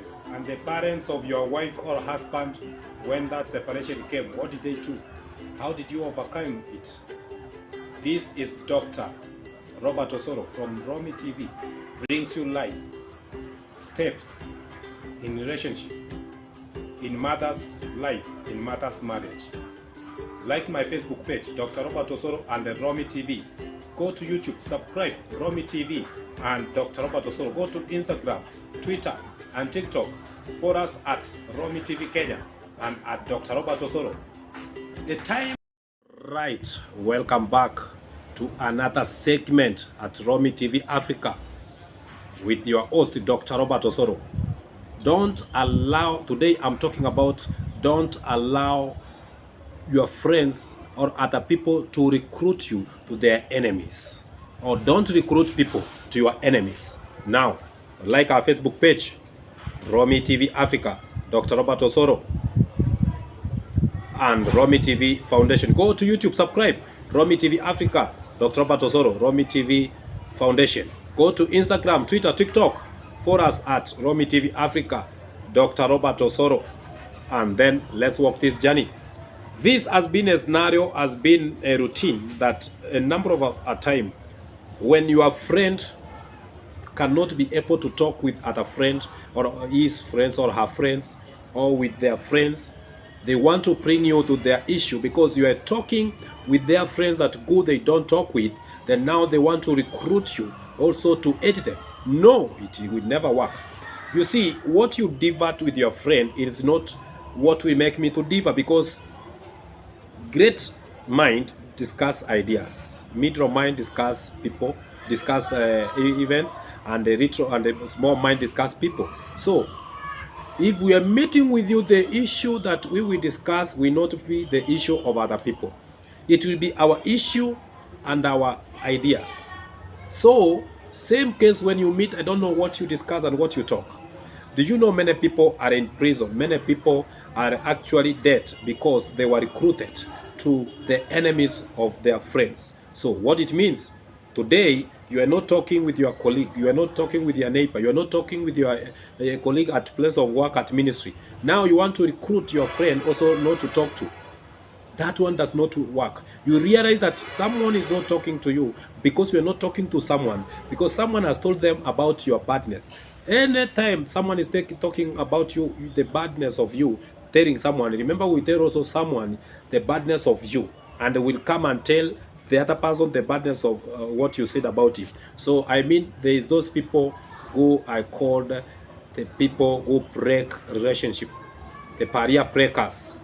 parents and the parents of your wife or husband when that separation came? What did they do? How did you overcome it? This is Dr. Robert Osoro from Romy TV, brings you life, steps in relationship, in mother's life, in mother's marriage. Like my Facebook page, Dr. Robert Osoro and the Romy TV. Go to YouTube, subscribe, Romy TV and Dr. Robert Osoro. Go to Instagram, Twitter and TikTok. For us at Romy TV Kenya and at Dr. Robert Osoro. The time. Right, welcome back to another segment at Romy TV Africa with your host, Dr. Robert Osoro. Today I'm talking about don't allow your friends or other people to recruit you to their enemies, or don't recruit people to your enemies. Now, like our Facebook page, Romy TV Africa, Dr. Robert Osoro and Romy TV Foundation. Go to YouTube, subscribe, Romy TV Africa, Dr. Robert Osoro, Romy TV Foundation. Go to Instagram, Twitter, TikTok, for us at Romy TV Africa, Dr. Robert Osoro, and then let's walk this journey. This has been a scenario, has been a routine that a number of a time when your friend cannot be able to talk with other friend or his friends or her friends or with their friends, they want to bring you to their issue because you are talking with their friends that good they don't talk with. Then now they want to recruit you also to aid them. No, it will never work. You see, what you divert with your friend is not what will make me to divert, because great mind discuss ideas, middle mind discuss people, discuss events, and the small mind discuss people. So if we are meeting with you, the issue that we will discuss will not be the issue of other people. It will be our issue and our ideas. So same case when you meet, I don't know what you discuss and what you talk. Do you know many people are in prison? Many people are actually dead because they were recruited to the enemies of their friends. So what it means, today you are not talking with your colleague, you are not talking with your neighbor, you are not talking with your colleague at place of work, at ministry. Now you want to recruit your friend also not to talk to. That one does not work. You realize that someone is not talking to you because you are not talking to someone, because someone has told them about your badness. Anytime someone is talking about you, the badness of you, telling someone, remember we tell also someone the badness of you, and they will come and tell the other person the badness of what you said about him. So I mean, there is those people who I called the people who break relationship, the barrier breakers,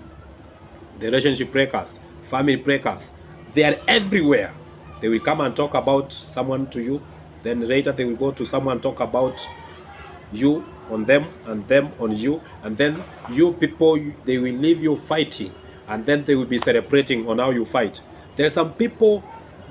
the relationship breakers, family breakers. They are everywhere. They will come and talk about someone to you, then later they will go to someone talk about you on them and them on you, and then you people, they will leave you fighting, and then they will be celebrating on how you fight. There are some people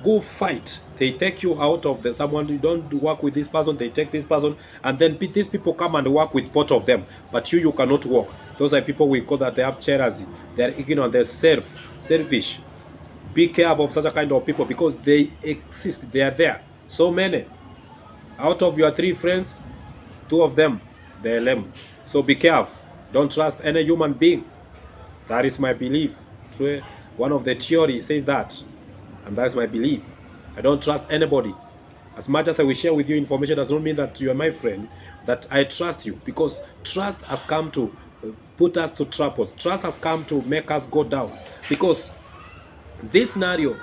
who fight, they take you out of the someone, you don't work with this person, they take this person, and then these people come and work with both of them, but you cannot work. Those are people we call that they have jealousy, they are ignorant, they're selfish. Be careful of such a kind of people because they exist, they are there. So many. Out of your 3 friends, 2 of them, they're lame. So be careful. Don't trust any human being. That is my belief. One of the theory says that, and that's my belief. I don't trust anybody. As much as I will share with you information does not mean that you are my friend, that I trust you, because trust has come to put us to trap us. Trust has come to make us go down, because this scenario,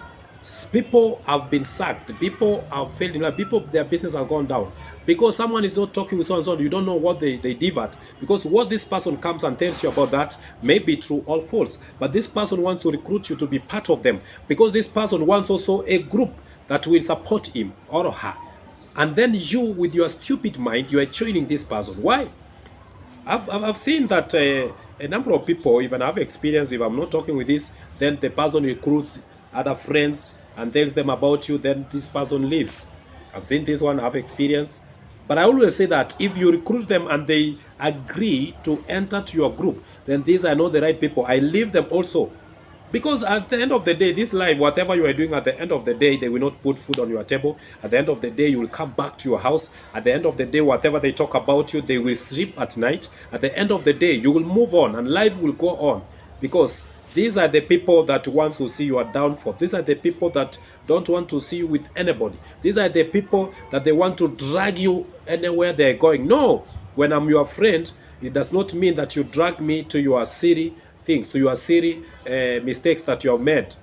people have been sacked, people have failed in life, people, their business have gone down because someone is not talking with so-and-so. You don't know what they divert, because what this person comes and tells you about that may be true or false, but this person wants to recruit you to be part of them, because this person wants also a group that will support him or her, and then you with your stupid mind, you are joining this person. Why? I've seen that a number of people, even have experience, if I'm not talking with this, then the person recruits other friends and tells them about you, then this person leaves. I've seen this one, I've experience. But I always say that if you recruit them and they agree to enter to your group, then these are not the right people. I leave them also, Because at the end of the day, this life, whatever you are doing, at the end of the day, they will not put food on your table. At the end of the day, you will come back to your house. At the end of the day, whatever they talk about you, they will sleep at night. At the end of the day, you will move on and life will go on. Because these are the people that want to see you are down for. These are the people that don't want to see you with anybody. These are the people that they want to drag you anywhere they're going. No, when I'm your friend, it does not mean that you drag me to your silly things, to your silly mistakes that you have made.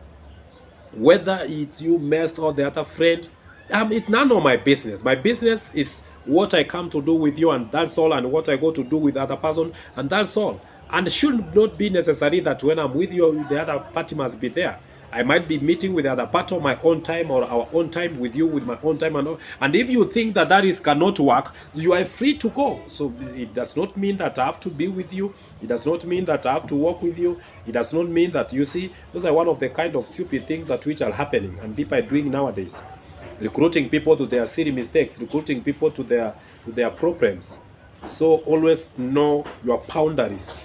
Whether it's you messed or the other friend, it's none of my business. My business is what I come to do with you, and that's all, and what I go to do with the other person, and that's all. And it should not be necessary that when I'm with you, the other party must be there. I might be meeting with the other party on my own time, or our own time with you with my own time. And if you think that that is cannot work, you are free to go. So it does not mean that I have to be with you. It does not mean that I have to work with you. It does not mean that, you see, those are one of the kind of stupid things that which are happening and people are doing nowadays. Recruiting people to their silly mistakes, recruiting people to their problems. So always know your boundaries.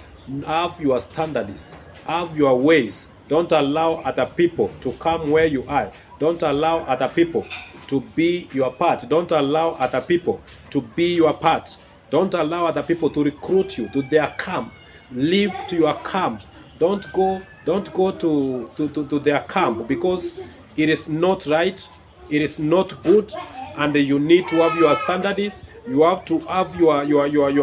Have your standards, have your ways. Don't allow other people to come where you are. Don't allow other people to be your part. Don't allow other people to be your part. Don't allow other people to recruit you to their camp. Live to your camp. Don't go to their camp, because it is not right, it is not good, and you need to have your standards. You have to have your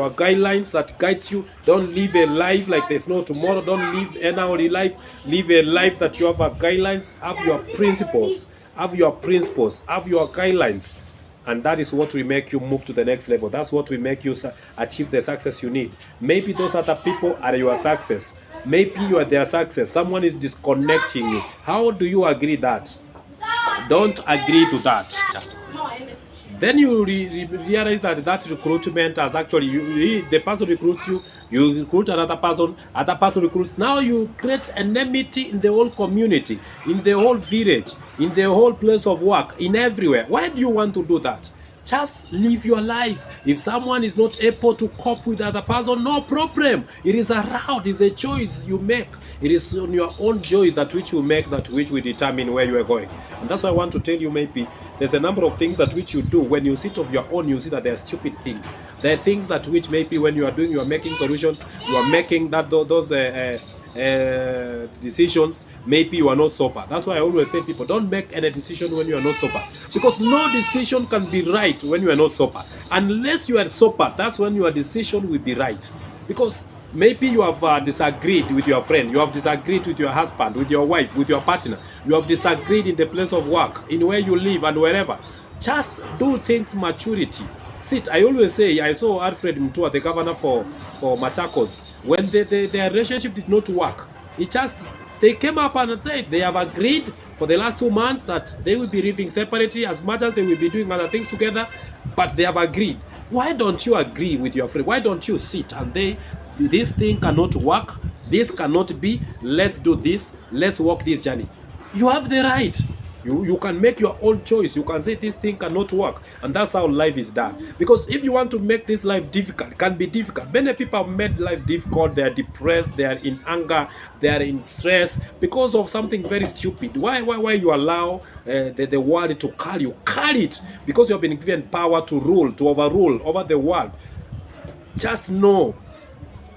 guidelines that guides you. Don't live a life like there's no tomorrow. Don't live an hourly life. Live a life that you have a guidelines. Have your principles. Have your principles. Have your guidelines. And that is what will make you move to the next level. That's what will make you achieve the success you need. Maybe those other people are your success. Maybe you are their success. Someone is disconnecting you. How do you agree that? Don't agree to that. Then you realize that recruitment has actually, the person recruits you, you recruit another person recruits. Now you create enmity in the whole community, in the whole village, in the whole place of work, in everywhere. Why do you want to do that? Just live your life. If someone is not able to cope with the other person, no problem. It is around. It's a choice you make. It is on your own choice that which you make, that which will determine where you are going. And that's why I want to tell you, maybe there's a number of things that which you do. When you sit of your own, you see that they are stupid things. There are things that which maybe when you are doing, you are making solutions, you are making that those decisions, maybe you are not sober. That's why I always tell people, don't make any decision when you are not sober, because no decision can be right when you are not sober. Unless you are sober, that's when your decision will be right. Because maybe you have disagreed with your friend, you have disagreed with your husband, with your wife, with your partner, you have disagreed in the place of work, in where you live and wherever. Just do things maturity. Sit. I always say, I saw Alfred Mutua, the governor for Machakos, when their relationship did not work. They came up and said they have agreed for the last 2 months that they will be living separately, as much as they will be doing other things together, but they have agreed. Why don't you agree with your friend? Why don't you sit and this thing cannot work, this cannot be, let's do this, let's walk this journey. You have the right. You can make your own choice. You can say this thing cannot work. And that's how life is done. Because if you want to make this life difficult, it can be difficult. Many people have made life difficult. They are depressed. They are in anger. They are in stress because of something very stupid. Why you allow the world to call you? Call it. Because you have been given power to rule, to overrule over the world. Just know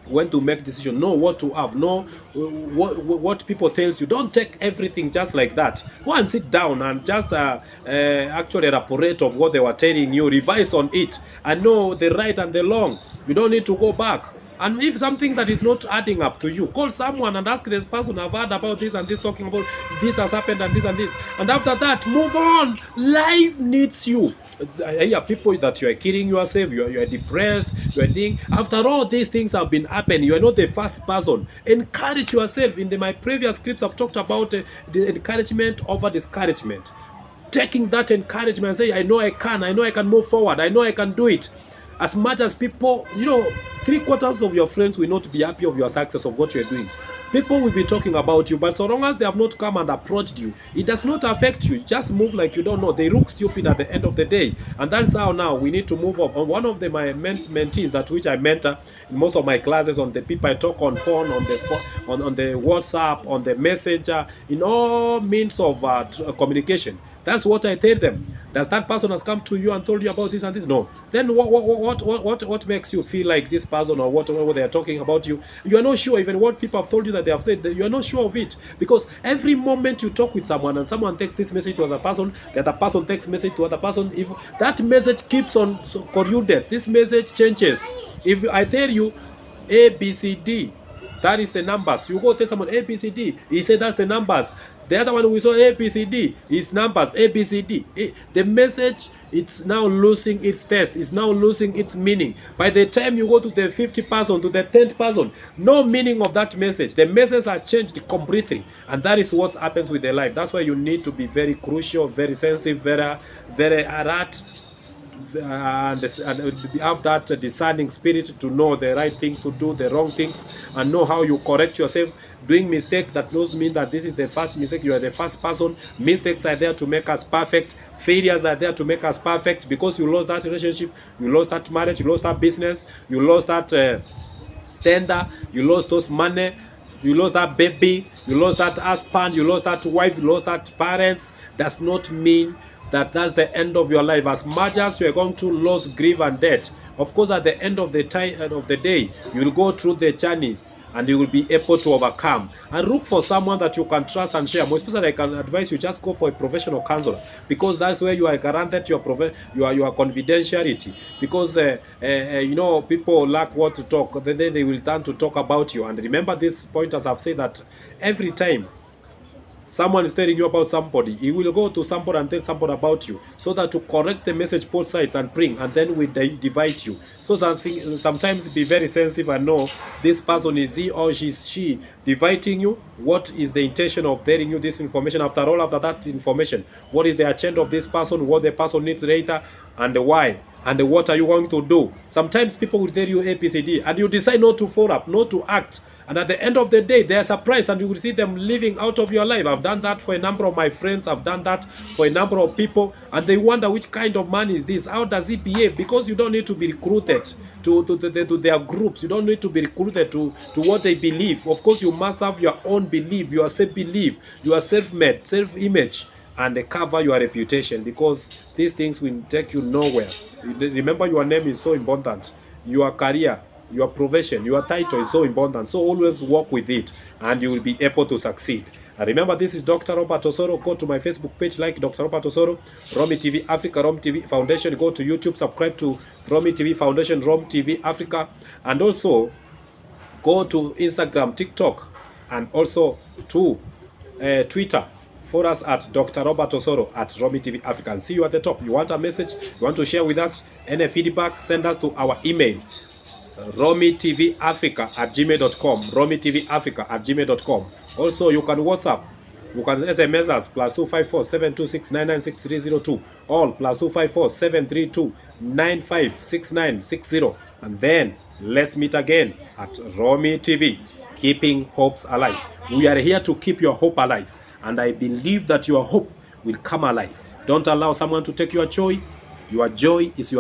when to make decision, know what to have, know what people tells you. Don't take everything just like that. Go and sit down and just actually elaborate of what they were telling you, revise on it, and know the right and the wrong. You don't need to go back. And if something that is not adding up to you, call someone and ask this person, I've heard about this and this, talking about this has happened and this and this. And after that, move on. Life needs you. I hear people that you are killing yourself, you are depressed, you are doing. After all these things have been happening, you are not the first person. Encourage yourself. In my previous clips, I've talked about the encouragement over discouragement. Taking that encouragement and say, I know I can move forward, I know I can do it. As much as people, 3/4 of your friends will not be happy of your success of what you're doing. People will be talking about you, but so long as they have not come and approached you, it does not affect you. Just move like you don't know. They look stupid at the end of the day, and that's how now we need to move up. On one of my mentees, that which I mentor in most of my classes, on the people I talk on phone, on the phone, on the WhatsApp, on the Messenger, in all means of communication. That's what I tell them. Does that person has come to you and told you about this and this? No. Then what makes you feel like this person or what they are talking about you? You are not sure even what people have told you that they have said. That you are not sure of it, because every moment you talk with someone and someone takes this message to other person, the other person takes message to other person. If that message keeps on corrupted, this message changes. If I tell you ABCD, that is the numbers. You go tell someone ABCD, he said that's the numbers. The other one we saw ABCD is numbers. ABCD. The message, it's now losing its taste. It's now losing its meaning. By the time you go to the 50th person, to the 10th person, no meaning of that message. The message has changed completely, and that is what happens with their life. That's why you need to be very crucial, very sensitive, very alert, and have that discerning spirit to know the right things to do, the wrong things, and know how you correct yourself. Doing mistake, that doesn't mean that this is the first mistake, you are the first person. Mistakes are there to make us perfect. Failures are there to make us perfect, because you lost that relationship, you lost that marriage, you lost that business, you lost that tender, you lost those money, you lost that baby, you lost that husband, you lost that wife, you lost that parents. Does not mean that that's the end of your life. As much as you are going to lose, grief, and death, of course, at the end of the day, you will go through the journeys and you will be able to overcome. And look for someone that you can trust and share. Most especially, I can advise you, just go for a professional counselor, because that's where you are guaranteed your confidentiality. Because you know, people lack what to talk, then they will turn to talk about you. And remember, these pointers have said that every time someone is telling you about somebody, he will go to somebody and tell somebody about you, so that to correct the message both sides and bring, and then we divide you. So sometimes be very sensitive and know this person, is he or she dividing you? What is the intention of telling you this information? After all, after that information, what is the agenda of this person? What the person needs later, and why? And what are you going to do? Sometimes people will tell you ABCD, and you decide not to follow up, not to act. And at the end of the day, they are surprised, and you will see them living out of your life. I've done that for a number of my friends. I've done that for a number of people. And they wonder, which kind of man is this? How does he behave? Because you don't need to be recruited to their groups. You don't need to be recruited to what they believe. Of course, you must have your own belief, your self-belief, your self-made, self-image, and cover your reputation, because these things will take you nowhere. Remember, your name is so important. Your career, your profession, your title is so important. So always work with it, and you will be able to succeed. And remember, this is Dr. Robert Osoro. Go to my Facebook page, like Dr. Robert Osoro, Romy TV Africa, Rom TV Foundation. Go to YouTube, subscribe to Romy TV Foundation, Rom TV Africa, and also go to Instagram, TikTok, and also to Twitter. For us at Dr. Robert Osoro at Romy TV Africa. And see you at the top. You want a message? You want to share with us any feedback? Send us to our email, romytvafrica@gmail.com. romytvafrica@gmail.com. Also, you can WhatsApp. You can SMS us +254 726 996 or +254 732 956960. And then let's meet again at Romy TV, keeping hopes alive. We are here to keep your hope alive. And I believe that your hope will come alive. Don't allow someone to take your joy. Your joy is your